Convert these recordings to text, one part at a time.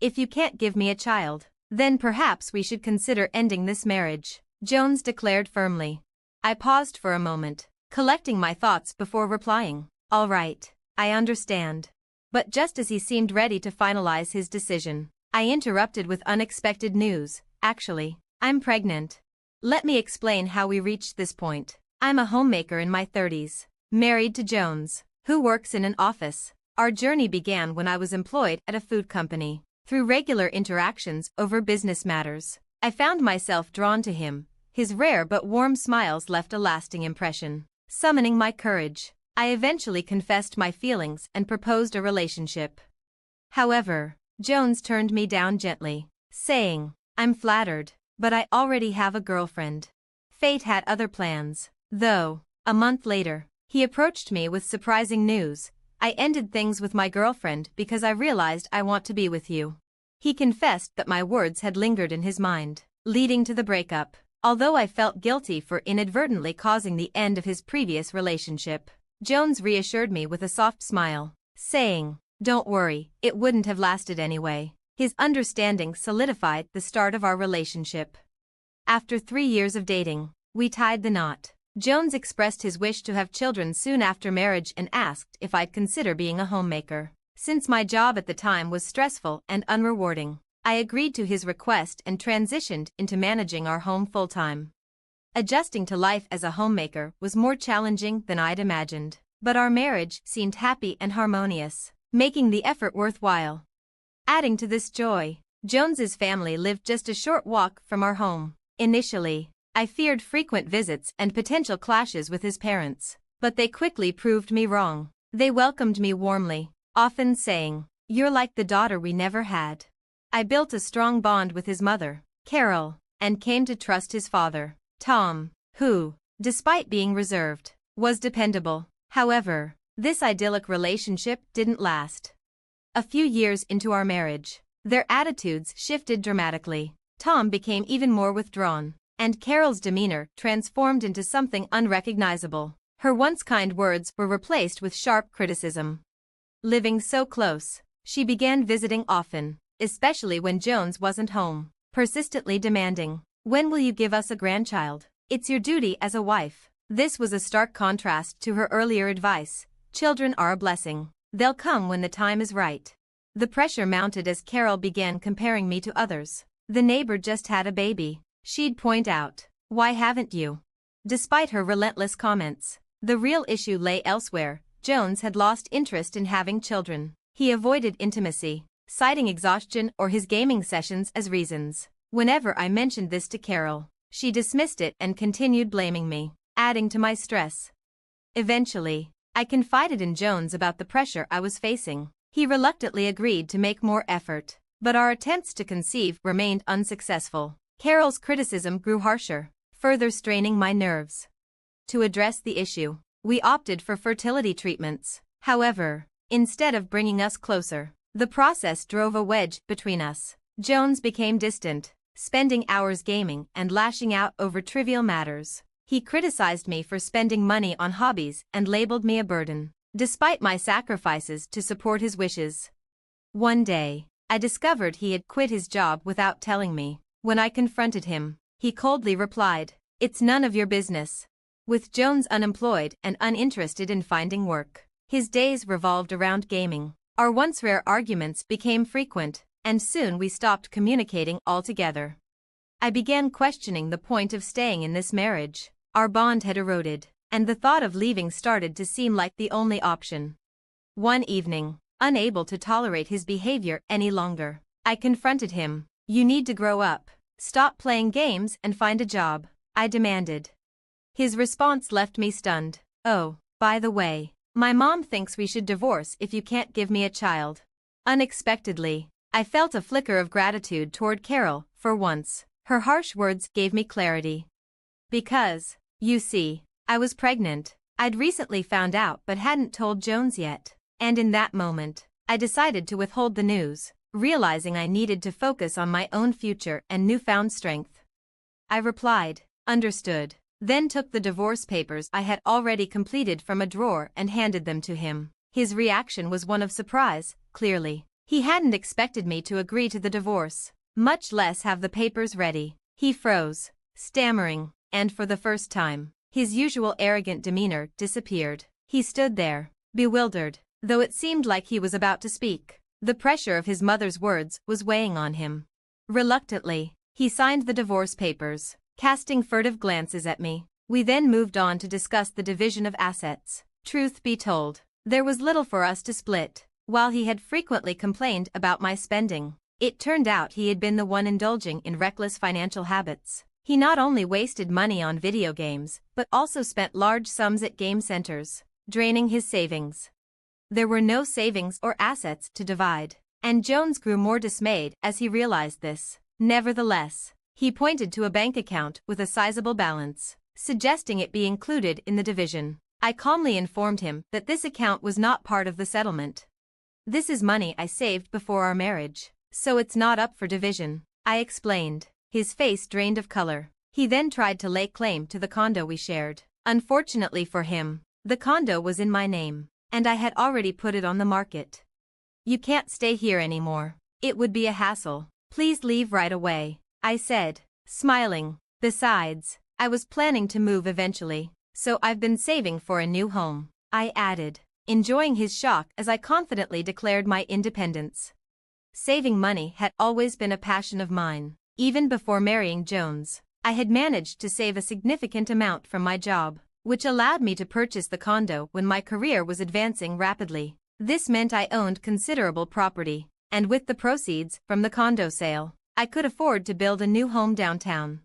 If you can't give me a child, then perhaps we should consider ending this marriage," Jones declared firmly. I paused for a moment, collecting my thoughts before replying. "All right, I understand." But just as he seemed ready to finalize his decision, I interrupted with unexpected news. "Actually, I'm pregnant." Let me explain how we reached this point. I'm a homemaker in my 30s, married to Jones, who works in an office. Our journey began when I was employed at a food company. Through regular interactions over business matters, I found myself drawn to him. His rare but warm smiles left a lasting impression. Summoning my courage, I eventually confessed my feelings and proposed a relationship. However, Jones turned me down gently, saying, "I'm flattered, but I already have a girlfriend." Fate had other plans, though. A month later, he approached me with surprising news. "I ended things with my girlfriend because I realized I want to be with you." He confessed that my words had lingered in his mind, leading to the breakup, although I felt guilty for inadvertently causing the end of his previous relationship. Jones reassured me with a soft smile, saying, "Don't worry, it wouldn't have lasted anyway." His understanding solidified the start of our relationship. After 3 years of dating, we tied the knot. Jones expressed his wish to have children soon after marriage and asked if I'd consider being a homemaker. Since my job at the time was stressful and unrewarding, I agreed to his request and transitioned into managing our home full-time. Adjusting to life as a homemaker was more challenging than I'd imagined, but our marriage seemed happy and harmonious, making the effort worthwhile. Adding to this joy, Jones's family lived just a short walk from our home. Initially, I feared frequent visits and potential clashes with his parents, but they quickly proved me wrong. They welcomed me warmly, often saying, "You're like the daughter we never had." I built a strong bond with his mother, Carol, and came to trust his father, Tom, who, despite being reserved, was dependable. However, this idyllic relationship didn't last. A few years into our marriage, their attitudes shifted dramatically. Tom became even more withdrawn, and Carol's demeanor transformed into something unrecognizable. Her once kind words were replaced with sharp criticism. Living so close, she began visiting often, especially when Jones wasn't home, persistently demanding, "When will you give us a grandchild? It's your duty as a wife." This was a stark contrast to her earlier advice, "Children are a blessing. They'll come when the time is right." The pressure mounted as Carol began comparing me to others. "The neighbor just had a baby," she'd point out. "Why haven't you?" Despite her relentless comments, the real issue lay elsewhere. Jones had lost interest in having children. He avoided intimacy, citing exhaustion or his gaming sessions as reasons. Whenever I mentioned this to Carol, she dismissed it and continued blaming me, adding to my stress. Eventually, I confided in Jones about the pressure I was facing. He reluctantly agreed to make more effort, but our attempts to conceive remained unsuccessful. Carol's criticism grew harsher, further straining my nerves. To address the issue, we opted for fertility treatments. However, instead of bringing us closer, the process drove a wedge between us. Jones became distant, spending hours gaming and lashing out over trivial matters. He criticized me for spending money on hobbies and labeled me a burden, despite my sacrifices to support his wishes. One day, I discovered he had quit his job without telling me. When I confronted him, he coldly replied, "It's none of your business." With Jones unemployed and uninterested in finding work, his days revolved around gaming. Our once rare arguments became frequent, and soon we stopped communicating altogether. I began questioning the point of staying in this marriage. Our bond had eroded, and the thought of leaving started to seem like the only option. One evening, unable to tolerate his behavior any longer, I confronted him. "You need to grow up, stop playing games and find a job," I demanded. His response left me stunned. "Oh, by the way, my mom thinks we should divorce if you can't give me a child." Unexpectedly, I felt a flicker of gratitude toward Carol. For once, her harsh words gave me clarity. Because, you see, I was pregnant. I'd recently found out but hadn't told Jones yet, and in that moment, I decided to withhold the news, realizing I needed to focus on my own future and newfound strength. I replied, "Understood," then took the divorce papers I had already completed from a drawer and handed them to him. His reaction was one of surprise, clearly. He hadn't expected me to agree to the divorce, much less have the papers ready. He froze, stammering, and for the first time, his usual arrogant demeanor disappeared. He stood there, bewildered, though it seemed like he was about to speak. The pressure of his mother's words was weighing on him. Reluctantly, he signed the divorce papers, casting furtive glances at me. We then moved on to discuss the division of assets. Truth be told, there was little for us to split. While he had frequently complained about my spending, it turned out he had been the one indulging in reckless financial habits. He not only wasted money on video games, but also spent large sums at game centers, draining his savings. There were no savings or assets to divide, and Jones grew more dismayed as he realized this. Nevertheless, he pointed to a bank account with a sizable balance, suggesting it be included in the division. I calmly informed him that this account was not part of the settlement. This is money I saved before our marriage, so it's not up for division, I explained. His face drained of color. He then tried to lay claim to the condo we shared. Unfortunately for him, the condo was in my name, and I had already put it on the market. You can't stay here anymore. It would be a hassle. Please leave right away, I said, smiling. Besides, I was planning to move eventually, so I've been saving for a new home, I added, enjoying his shock as I confidently declared my independence. Saving money had always been a passion of mine. Even before marrying Jones, I had managed to save a significant amount from my job, which allowed me to purchase the condo when my career was advancing rapidly. This meant I owned considerable property, and with the proceeds from the condo sale, I could afford to build a new home downtown.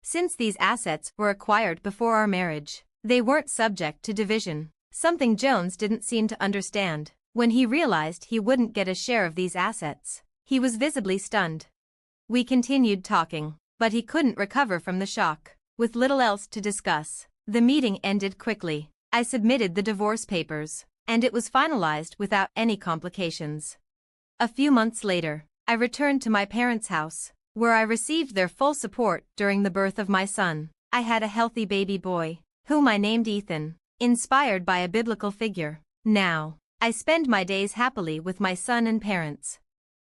Since these assets were acquired before our marriage, they weren't subject to division, something Jones didn't seem to understand. When he realized he wouldn't get a share of these assets, he was visibly stunned. We continued talking, but he couldn't recover from the shock. With little else to discuss, the meeting ended quickly. I submitted the divorce papers, and it was finalized without any complications. A few months later, I returned to my parents' house, where I received their full support during the birth of my son. I had a healthy baby boy, whom I named Ethan, inspired by a biblical figure. Now, I spend my days happily with my son and parents.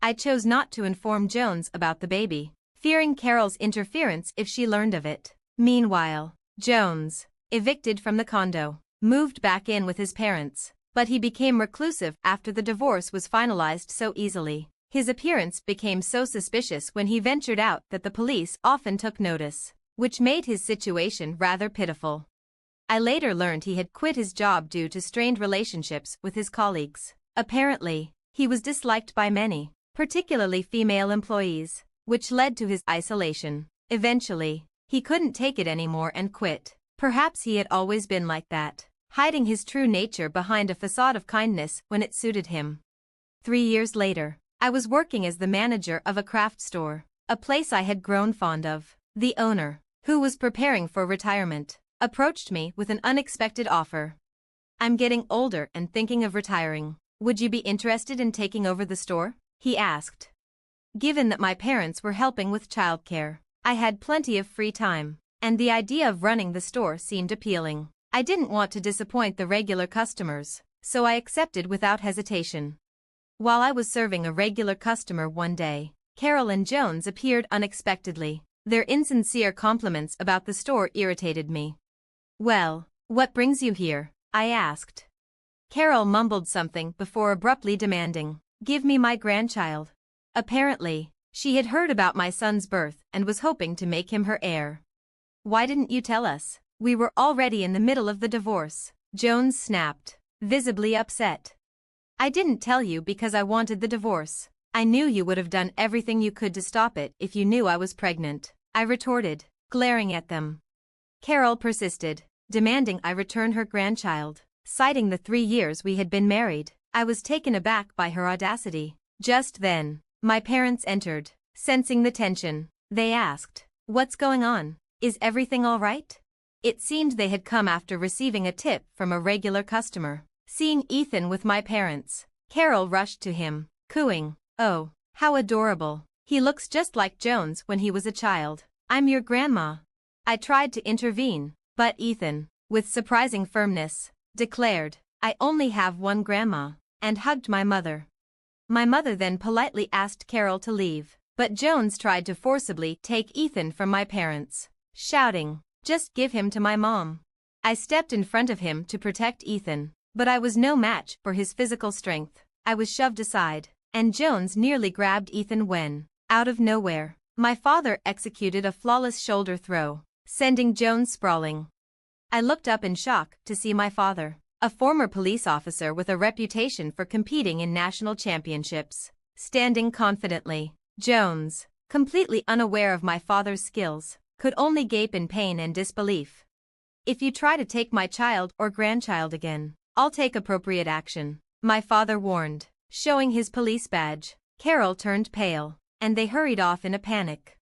I chose not to inform Jones about the baby, fearing Carol's interference if she learned of it. Meanwhile, Jones, evicted from the condo, moved back in with his parents, but he became reclusive after the divorce was finalized so easily. His appearance became so suspicious when he ventured out that the police often took notice, which made his situation rather pitiful. I later learned he had quit his job due to strained relationships with his colleagues. Apparently, he was disliked by many, particularly female employees, which led to his isolation. Eventually, he couldn't take it anymore and quit. Perhaps he had always been like that, hiding his true nature behind a facade of kindness when it suited him. 3 years later, I was working as the manager of a craft store, a place I had grown fond of. The owner, who was preparing for retirement, approached me with an unexpected offer. I'm getting older and thinking of retiring. Would you be interested in taking over the store? He asked. Given that my parents were helping with childcare, I had plenty of free time, and the idea of running the store seemed appealing. I didn't want to disappoint the regular customers, so I accepted without hesitation. While I was serving a regular customer one day, Carol and Jones appeared unexpectedly. Their insincere compliments about the store irritated me. Well, what brings you here? I asked. Carol mumbled something before abruptly demanding, "Give me my grandchild." Apparently, she had heard about my son's birth and was hoping to make him her heir. Why didn't you tell us? We were already in the middle of the divorce, Jones snapped, visibly upset. I didn't tell you because I wanted the divorce. I knew you would have done everything you could to stop it if you knew I was pregnant, I retorted, glaring at them. Carol persisted, demanding I return her grandchild, citing the 3 years we had been married. I was taken aback by her audacity. Just then, my parents entered. Sensing the tension, they asked, "What's going on? Is everything all right?" It seemed they had come after receiving a tip from a regular customer. Seeing Ethan with my parents, Carol rushed to him, cooing, "Oh, how adorable. He looks just like Jones when he was a child. I'm your grandma." I tried to intervene, but Ethan, with surprising firmness, declared, "I only have one grandma," and hugged my mother. My mother then politely asked Carol to leave, but Jones tried to forcibly take Ethan from my parents, shouting, "Just give him to my mom." I stepped in front of him to protect Ethan, but I was no match for his physical strength. I was shoved aside, and Jones nearly grabbed Ethan when, out of nowhere, my father executed a flawless shoulder throw, sending Jones sprawling. I looked up in shock to see my father, a former police officer with a reputation for competing in national championships, standing confidently. Jones, completely unaware of my father's skills, could only gape in pain and disbelief. "If you try to take my child or grandchild again, I'll take appropriate action," my father warned, showing his police badge. Carol turned pale, and they hurried off in a panic.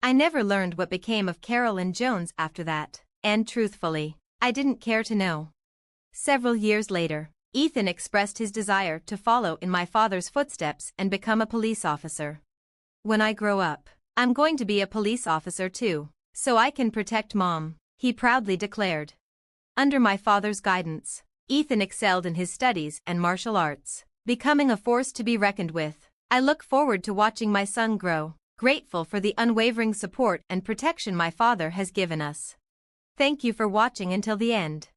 I never learned what became of Carol and Jones after that, and truthfully, I didn't care to know. Several years later, Ethan expressed his desire to follow in my father's footsteps and become a police officer. "When I grow up, I'm going to be a police officer too, so I can protect Mom," he proudly declared. Under my father's guidance, Ethan excelled in his studies and martial arts, becoming a force to be reckoned with. I look forward to watching my son grow, grateful for the unwavering support and protection my father has given us. Thank you for watching until the end.